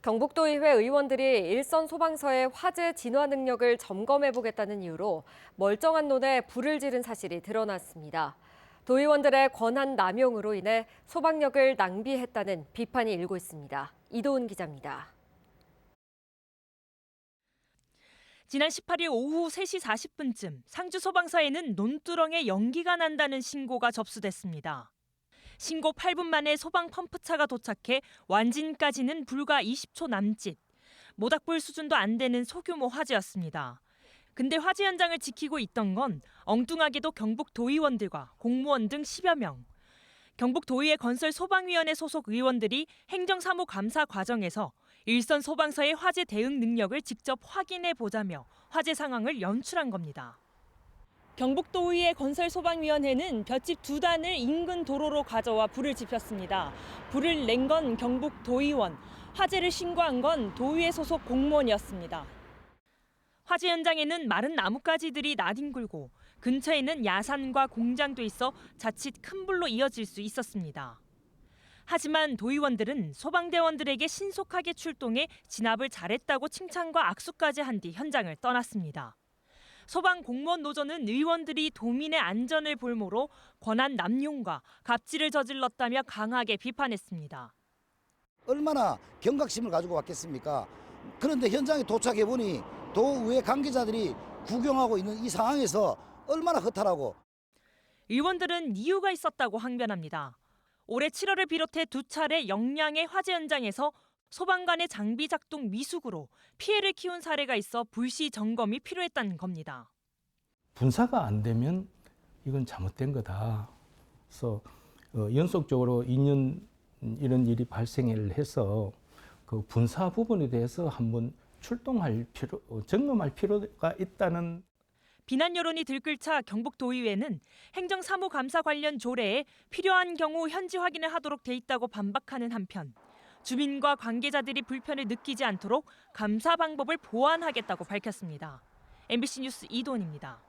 경북도의회 의원들이 일선 소방서의 화재 진화 능력을 점검해보겠다는 이유로 멀쩡한 논에 불을 지른 사실이 드러났습니다. 도의원들의 권한 남용으로 인해 소방력을 낭비했다는 비판이 일고 있습니다. 이도훈 기자입니다. 지난 18일 오후 3시 40분쯤 상주 소방서에는 논두렁에 연기가 난다는 신고가 접수됐습니다. 신고 8분 만에 소방 펌프차가 도착해 완진까지는 불과 20초 남짓. 모닥불 수준도 안 되는 소규모 화재였습니다. 근데 화재 현장을 지키고 있던 건 엉뚱하게도 경북 도의원들과 공무원 등 10여 명. 경북 도의회 건설 소방위원회 소속 의원들이 행정사무 감사 과정에서 일선 소방서의 화재 대응 능력을 직접 확인해 보자며 화재 상황을 연출한 겁니다. 경북도의회 건설소방위원회는 볏짚 2단을 인근 도로로 가져와 불을 지폈습니다. 불을 낸 건 경북 도의원, 화재를 신고한 건 도의회 소속 공무원이었습니다. 화재 현장에는 마른 나뭇가지들이 나뒹굴고 근처에는 야산과 공장도 있어 자칫 큰 불로 이어질 수 있었습니다. 하지만 도의원들은 소방대원들에게 신속하게 출동해 진압을 잘했다고 칭찬과 악수까지 한 뒤 현장을 떠났습니다. 소방공무원 노조는 의원들이 도민의 안전을 볼모로 권한 남용과 갑질을 저질렀다며 강하게 비판했습니다. 얼마나 경각심을 가지고 왔겠습니까? 그런데 현장에 도착해보니 도의회 관계자들이 구경하고 있는 이 상황에서 얼마나 허탈하고. 의원들은 이유가 있었다고 항변합니다. 올해 7월을 비롯해 2차례 영양의 화재 현장에서 소방관의 장비 작동 미숙으로 피해를 키운 사례가 있어 불시 점검이 필요했다는 겁니다. 분사가 안 되면 이건 잘못된 거다. 그래서 연속적으로 2년 이런 일이 발생을 해서 그 분사 부분에 대해서 한번 점검할 필요가 있다는. 비난 여론이 들끓자 경북도의회는 행정사무감사 관련 조례에 필요한 경우 현지 확인을 하도록 돼 있다고 반박하는 한편 주민과 관계자들이 불편을 느끼지 않도록 감사 방법을 보완하겠다고 밝혔습니다. MBC 뉴스 이도훈입니다.